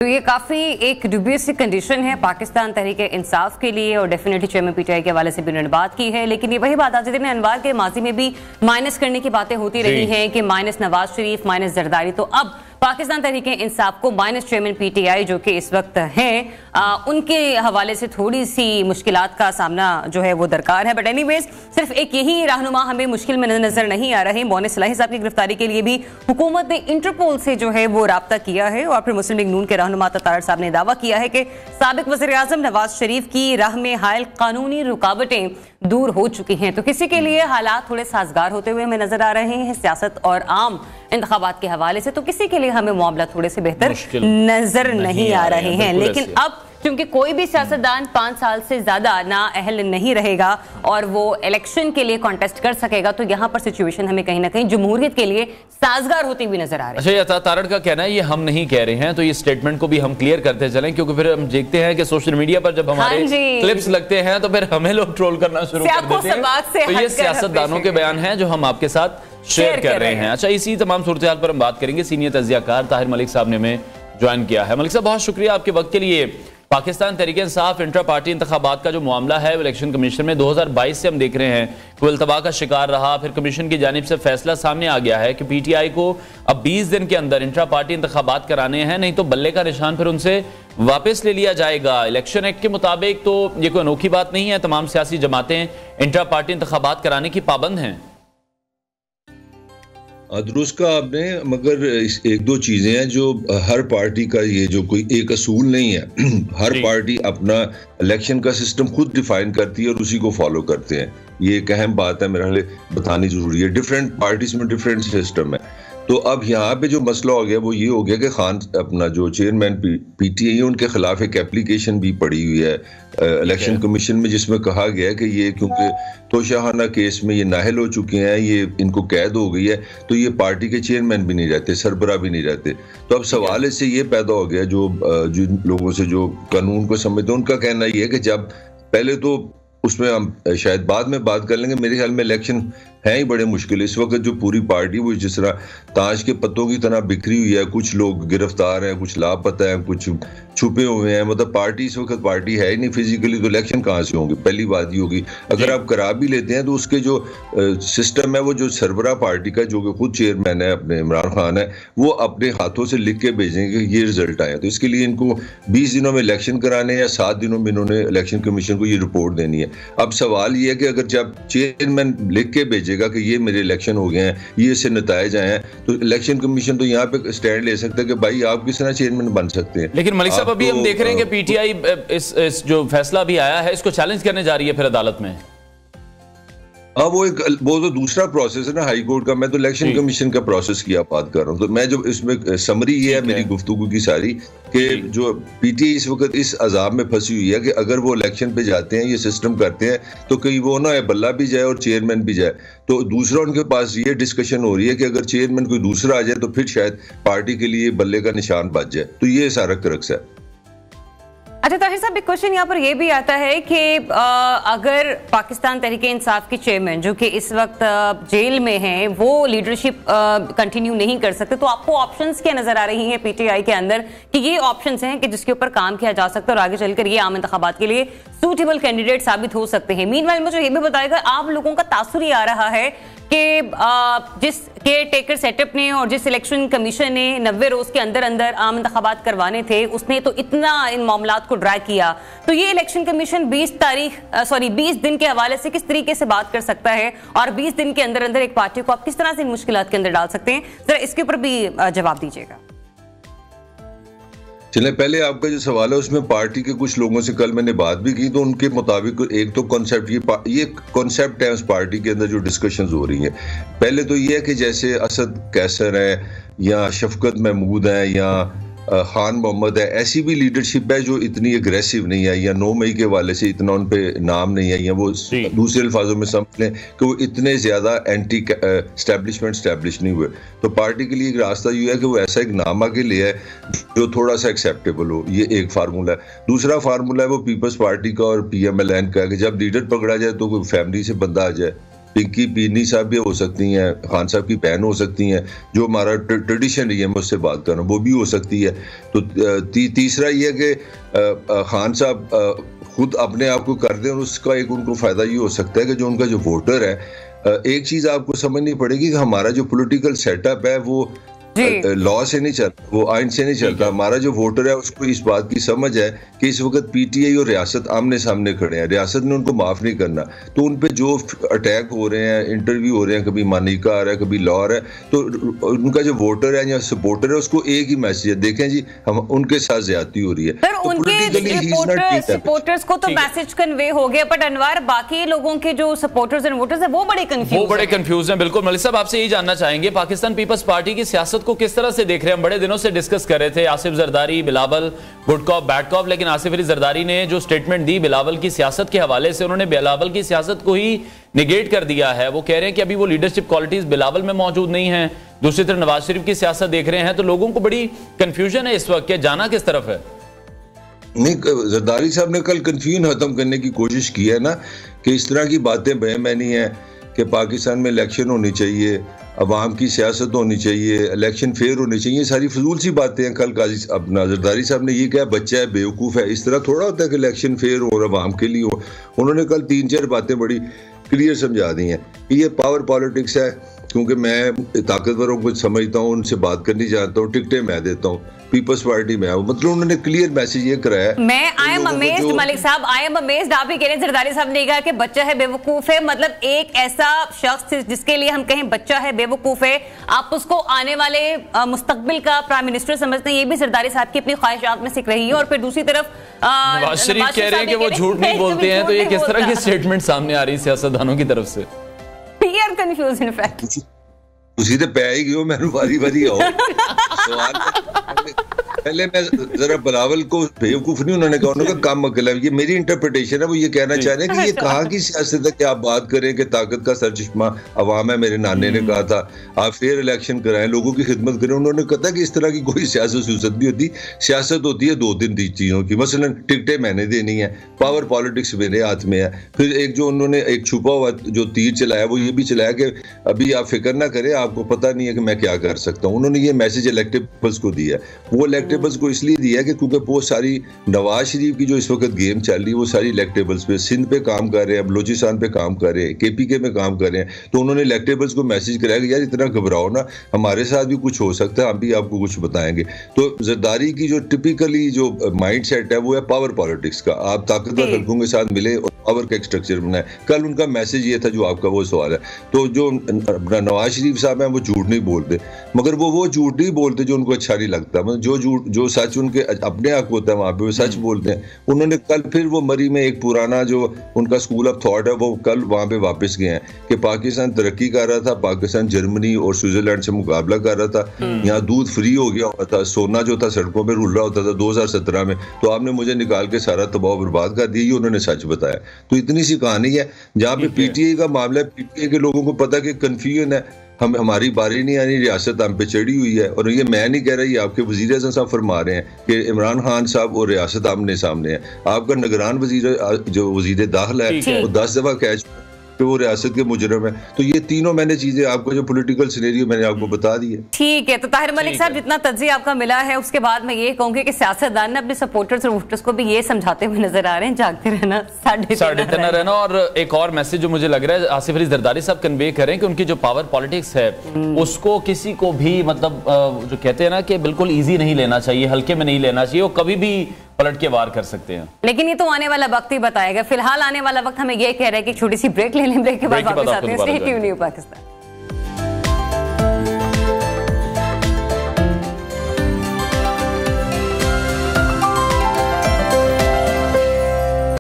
तो ये काफी एक ड्यूबियस कंडीशन है पाकिस्तान तहरीके इंसाफ के लिए और डेफिनेटली चेयरमैन पीटीआई के हवाले से भी उन्होंने बात की है। लेकिन ये वही बात आज दिन अनवार के माजी में भी माइनस करने की बातें होती रही हैं कि माइनस नवाज शरीफ, माइनस जरदारी, तो अब पाकिस्तान तहरीके इंसाफ को माइनस चेयरमैन पीटीआई जो कि इस वक्त हैं उनके हवाले से थोड़ी सी मुश्किलात का सामना जो है वो दरकार है। बट एनीवेज सिर्फ एक यही रहनुमा हमें मुश्किल में नजर नहीं आ रहे। मोहन सलाही साहब की गिरफ्तारी के लिए भी हुकूमत ने इंटरपोल से जो है वो राब्ता किया है और फिर मुस्लिम लीग नून के रहनुमा तारड़ साहब ने दावा किया है कि साबिक वज़ीर आज़म नवाज शरीफ की राह में हायल कानूनी रुकावटें दूर हो चुकी हैं। तो किसी के लिए हालात थोड़े साजगार होते हुए हमें नजर आ रहे हैं सियासत और आम इंतखाबात के हवाले से, तो किसी के लिए हमें मामला थोड़े से बेहतर नजर नहीं आ रहे हैं। लेकिन अब क्योंकि कोई भी सियासतदान 5 साल से ज्यादा ना अहल नहीं रहेगा और वो इलेक्शन के लिए कॉन्टेस्ट कर सकेगा, तो यहाँ पर सिचुएशन हमें कहीं ना कहीं जमहूरियत के लिए साजगार होती हुई नजर आ रही है। अच्छा, तारड़ का कहना है ये हम नहीं कह रहे हैं, तो ये स्टेटमेंट को भी हम क्लियर करते चलें, क्योंकि फिर हम देखते हैं कि सोशल मीडिया पर जब हमारे क्लिप्स लगते हैं तो फिर हमें लोग ट्रोल करना शुरू कर देते हैं। तो ये सियासतदानों के बयान हैं जो हम आपके साथ शेयर कर रहे हैं। अच्छा, इसी तमाम सूरत हाल पर हम बात करेंगे। सीनियर तज्जियाकार ताहिर मलिक साहब ने हमें ज्वाइन किया है। मलिक साहब, बहुत शुक्रिया आपके वक्त के लिए। पाकिस्तान तहरीके इंसाफ इंट्रा पार्टी इंतखाबात का जो मामला है इलेक्शन कमीशन में 2022 से हम देख रहे हैं कि इल्तबा का शिकार रहा। फिर कमीशन की जानिब से फैसला सामने आ गया है कि पीटीआई को अब 20 दिन के अंदर इंट्रा पार्टी इंतखाबात कराने हैं, नहीं तो बल्ले का निशान फिर उनसे वापस ले लिया जाएगा। इलेक्शन एक्ट के मुताबिक तो ये कोई अनोखी बात नहीं है, तमाम सियासी जमातें इंट्रा पार्टी इंतखाबात कराने की पाबंद हैं। दुरुस्त का आपने, मगर एक दो चीज़ें हैं जो हर पार्टी का, ये जो कोई एक असूल नहीं है। हर पार्टी अपना इलेक्शन का सिस्टम खुद डिफाइन करती है और उसी को फॉलो करते हैं। ये एक अहम बात है, मेरे ख्याल बतानी जरूरी है। डिफरेंट पार्टीज में डिफरेंट सिस्टम है। तो अब यहाँ पे जो मसला हो गया वो ये हो गया कि खान अपना जो चेयरमैन पीटीआई है उनके खिलाफ एक एप्लीकेशन भी पड़ी हुई है इलेक्शन कमीशन में, जिसमें कहा गया है कि ये क्योंकि तोशाखाना केस में ये नाहल हो चुके हैं, ये इनको कैद हो गई है, तो ये पार्टी के चेयरमैन भी नहीं रहते, सरबरा भी नहीं रहते। तो अब सवाल इससे ये पैदा हो गया, जो जिन लोगों से जो कानून को समझते हैं उनका कहना ये है कि जब पहले तो उसमें हम शायद बाद में बात कर लेंगे, मेरे ख्याल में इलेक्शन है ही बड़े मुश्किल है इस वक्त। जो पूरी पार्टी वो जिस तरह ताश के पत्तों की तरह बिखरी हुई है, कुछ लोग गिरफ्तार हैं, कुछ लापता हैं, कुछ छुपे हुए हैं। मतलब पार्टी इस वक्त पार्टी है ही नहीं फिजिकली, तो इलेक्शन कहाँ से होंगे? पहली बात ही होगी। अगर आप करा भी लेते हैं तो उसके जो सिस्टम है, वो जो सरबरा पार्टी का जो खुद चेयरमैन है अपने इमरान खान है, वो अपने हाथों से लिख के भेजेंगे ये रिजल्ट आए। तो इसके लिए इनको 20 दिनों में इलेक्शन कराने या 7 दिनों में इन्होंने इलेक्शन कमीशन को ये रिपोर्ट देनी है। अब सवाल ये है कि अगर जब चेयरमैन लिख के भेजेगा कि ये मेरे इलेक्शन हो गए हैं, ये इससे नतायज आए हैं, तो इलेक्शन कमीशन तो यहाँ पे स्टैंड ले सकता है कि भाई आप किस तरह चेयरमैन बन सकते हैं। लेकिन मलिक साहब, अभी हम देख रहे हैं कि पीटीआई इस जो फैसला भी आया है इसको चैलेंज करने जा रही है फिर अदालत में। हाँ, वो तो दूसरा प्रोसेस है ना हाई कोर्ट का। मैं तो इलेक्शन कमीशन का प्रोसेस की आप बात कर रहा हूँ। तो मैं जो इसमें समरी ये है मेरी गुफ्तगू की सारी, कि जो पीटीआई इस वक्त इस अजाब में फंसी हुई है कि अगर वो इलेक्शन पे जाते हैं, ये सिस्टम करते हैं, तो कहीं वो ना बल्ला भी जाए और चेयरमैन भी जाए। तो दूसरा उनके पास ये डिस्कशन हो रही है कि अगर चेयरमैन कोई दूसरा आ जाए तो फिर शायद पार्टी के लिए बल्ले का निशान बच जाए। तो ये सारा क्रक्स है। अच्छा ताहिर साहब, एक क्वेश्चन यहाँ पर यह भी आता है कि अगर पाकिस्तान तहरीके इंसाफ के चेयरमैन जो कि इस वक्त जेल में हैं, वो लीडरशिप कंटिन्यू नहीं कर सकते, तो आपको ऑप्शंस क्या नजर आ रही हैं पीटीआई के अंदर कि ये ऑप्शंस हैं कि जिसके ऊपर काम किया जा सकता है और आगे चलकर ये आम इंतखाबात के लिए सूटेबल कैंडिडेट साबित हो सकते हैं? मीनवाइल मुझे ये भी बताएगा, आप लोगों का तासुर ये आ रहा है कि जिस केयर टेकर सेटअप ने और जिस इलेक्शन कमीशन ने 90 रोज के अंदर अंदर आम इंतखाबात करवाने थे, उसने तो इतना इन मामलात को ड्रैग किया, तो ये इलेक्शन कमीशन 20 दिन के हवाले से किस तरीके से बात कर सकता है और 20 दिन के अंदर अंदर एक पार्टी को आप किस तरह से इन मुश्किलात के अंदर डाल सकते हैं? जरा इसके ऊपर भी जवाब दीजिएगा। चले, पहले आपका जो सवाल है उसमें पार्टी के कुछ लोगों से कल मैंने बात भी की, तो उनके मुताबिक एक तो कॉन्सेप्ट ये कॉन्सेप्ट है उस पार्टी के अंदर जो डिस्कशंस हो रही हैं। पहले तो ये है कि जैसे असद कैसर है या शफकत महमूद है या खान मोहम्मद है, ऐसी भी लीडरशिप है जो इतनी अग्रेसिव नहीं है, या 9 मई के वाले से इतना उन पे नाम नहीं है, या वो दूसरे अल्फाजों में समझ लें कि वो इतने ज्यादा एंटी स्टैब्लिश नहीं हुए। तो पार्टी के लिए एक रास्ता ये है कि वो ऐसा एक नाम आगे ले आए जो थोड़ा सा एक्सेप्टेबल हो। ये एक फार्मूला है। दूसरा फार्मूला है वो पीपल्स पार्टी का और PMLN का, कि जब लीडर पकड़ा जाए तो कोई फैमिली से बंदा आ जाए, पिंकी पीनी साहब भी हो सकती हैं, खान साहब की बहन हो सकती हैं, जो हमारा ट्रेडिशन रही है, मैं उससे बात कर रहा हूँ, वो भी हो सकती है। तो तीसरा ये है कि खान साहब खुद अपने आप को कर दें और उसका एक उनको फायदा ये हो सकता है कि जो उनका जो वोटर है, एक चीज आपको समझनी पड़ेगी कि हमारा जो पॉलिटिकल सेटअप है वो लॉ से नहीं चलता, वो आइन से नहीं चलता। हमारा जो वोटर है उसको इस बात की समझ है कि इस वक्त पीटीआई और रियासत आमने सामने खड़े हैं, रियासत ने उनको माफ नहीं करना। तो उन पे जो अटैक हो रहे हैं, इंटरव्यू हो रहे हैं, कभी मानिका आ रहा है, कभी लॉ आ रहा है, तो उनका जो वोटर है या सपोर्टर है उसको एक ही मैसेज है, देखें जी हम उनके साथ ज्यादती हो रही है। तो उनके सपोर्टर्स को तो मैसेज कन्वे हो गया, बट अनवर बाकी लोगों के जो सपोर्टर्स एंड वोटर्स है वो बड़े कंफ्यूज हैं। बिल्कुल मलिक साहब, आपसे यही जानना चाहेंगे पाकिस्तान पीपल्स पार्टी की सियासत को किस तरह से देख रहे हैं? हम बड़े दिनों से डिस्कस कर रहे थे, Asif Zardari, Bilawal, good cop bad cop, लेकिन आसिफ अली जरदारी ने जो स्टेटमेंट दी बिलावल की सियासत के हवाले से, उन्होंने बिलावल की सियासत को ही निगेट कर दिया है। वो कह रहे हैं कि अभी वो लीडरशिप क्वालिटीज बिलावल में मौजूद नहीं है। दूसरी तरफ नवाज शरीफ की सियासत देख रहे हैं, तो लोगों को बड़ी कंफ्यूजन है इस वक्त कि जाना किस तरफ है। नहीं, जरदारी साहब ने कल कंफ्यूजन खत्म करने की कोशिश की है ना, कि इस तरह की बातें बेमानी है कि पाकिस्तान में इलेक्शन होनी चाहिए, अवाम की सियासत होनी चाहिए, इलेक्शन फेयर होनी चाहिए, सारी फजूल सी बातें हैं। कल काजी अपना जरदारी साहब ने ये कहा बच्चा है, बेवकूफ़ है, इस तरह थोड़ा होता है कि इलेक्शन फेयर हो और अवाम के लिए हो। उन्होंने कल 3-4 बातें बड़ी क्लियर समझा दी हैं कि ये पावर पॉलिटिक्स है, क्योंकि मैं ताकतवरों को समझता हूँ, उनसे बात करनी चाहता हूँ, टिकटें मैं देता हूँ, पीपल्स पार्टी में। मतलब उन्होंने क्लियर मैसेज ये कराया। मैं आई एम अमेज्ड मलिक साहब, आई एम अमेज्ड। आप ही कह रहे हैं जरदारी साहब ने कहा कि बच्चा है, बेवकूफ है, मतलब एक ऐसा शख्स जिसके लिए हम कहें बच्चा है, बेवकूफ है, आप उसको आने वाले मुस्तकबिल का प्राइम मिनिस्टर समझते हैं, ये भी जरदारी साहब की अपनी ख्वाहिशात में से रही है। और फिर दूसरी तरफ नवाज शरीफ कह रहे हैं कि वो झूठ नहीं बोलते हैं, तो ये किस तरह की स्टेटमेंट सामने आ रही है सियासतदानों की तरफ से? We are confused in fact. उसी तो पै ही गयो, मैं बारी आओ पहले मैं जरा बिलावल को बेवकूफ नहीं, उन्होंने कहा, उन्होंने कहा कम अकल है। ये मेरी इंटरप्रिटेशन है, वो ये कहना चाह रहे हैं कि ये कहाँ की सियासत है कि आप बात करें कि ताकत का सरचश्मा अवाम है। मेरे नाने ने कहा था आप फेयर इलेक्शन कराएं, लोगों की खिदमत करें। उन्होंने कहा कि इस तरह की कोई सियासत नहीं होती, सियासत होती है 2-3 चीजों की, मसलन टिकटें मैंने देनी है, पावर पॉलिटिक्स मेरे हाथ में है। फिर एक जो उन्होंने एक छुपा हुआ जो तीर चलाया, वो ये भी चलाया कि अभी आप फिक्र ना करें, आपको पता नहीं है कि मैं क्या कर सकता हूँ। उन्होंने ये मैसेज इलेक्टेबल्स को दिया। वो इलेक्टेबल्स को इसलिए दिया कि क्योंकि वो सारी नवाज शरीफ की जो इस वक्त गेम चल रही है, वो सारी इलेक्टेबल्स पे, सिंध पे काम कर रहे हैं, बलोचिस्तान पे काम कर रहे हैं, केपीके में काम कर रहे हैं। तो उन्होंने इलेक्टेबल्स को मैसेज कराया कि यार इतना घबराओ ना, हमारे साथ भी कुछ हो सकता है, हम भी आपको कुछ बताएंगे। तो जरदारी की जो टिपिकली जो माइंड सेट है वो है पावर पॉलिटिक्स का। आप ताकतवर हल्कों के साथ मिले और पावर का एक स्ट्रक्चर बनाए। कल उनका मैसेज ये था जो आपका वो सवाल है। तो जो नवाज शरीफ साहब हैं वो झूठ नहीं बोलते, मगर वो झूठ नहीं बोलते जो उनको अच्छा नहीं लगता। मतलब जो सच उनके अपने हक होता है वहां पे वो सच बोलते हैं। उन्होंने कल फिर वो मरी में एक पुराना जो उनका स्कूल ऑफ थॉट है वो कल वहां पे वापस गए हैं कि पाकिस्तान तरक्की कर रहा था, पाकिस्तान जर्मनी और स्विट्जरलैंड से मुकाबला कर रहा था, यहाँ दूध फ्री हो गया होता था, सोना जो था सड़कों पर रुल रहा होता था 2017 में, तो आपने मुझे निकाल के सारा तबाह बर्बाद कर दिया। ये उन्होंने सच बताया। तो इतनी सी कहानी है। जहाँ पे पीटीआई का मामला है, पीटीआई के लोगों को पता कि कंफ्यूजन है, हमारी बारी नहीं आनी, रियासत हम पे चढ़ी हुई है। और ये मैं नहीं कह रहा, ये आपके वजीर आज़म साहब फरमा रहे हैं कि इमरान खान साहब और रियासत आमने सामने है। आपका निगरान वजीर जो वजीर दाखिला है वो 10 दफा कैच कि वो रियासत के मुजरम है। तो ये तीनों मैंने चीजें आपको जो पॉलिटिकल सिनेरियो मैंने आपको बता दी है। ठीक है, तो ताहिर मलिक साहब जितना तज्जिया आपका मिला है उसके बाद मैं ये कहूंगी कि सियासतदान ने अपने सपोर्टर्स और वोटर्स को भी ये समझाते हुए नजर आ रहे हैं, जागते रहना, साढ़े तेरह रहना। और एक और मैसेज जो मुझे लग रहा है आसिफ अली जरदारी साहब कन्वे करें कि उनकी जो पावर पॉलिटिक्स है उसको किसी को भी मतलब जो कहते हैं ना कि बिल्कुल ईजी नहीं लेना चाहिए, हल्के में नहीं लेना चाहिए, वो कभी भी पलट के वार कर सकते हैं। लेकिन ये तो आने वाला वक्त ही बताएगा। फिलहाल आने वाला वक्त हमें ये कह रहा है कि छोटी सी ब्रेक ले लें, ब्रेक के बाद वापस आते हैं। Stay tuned Pakistan.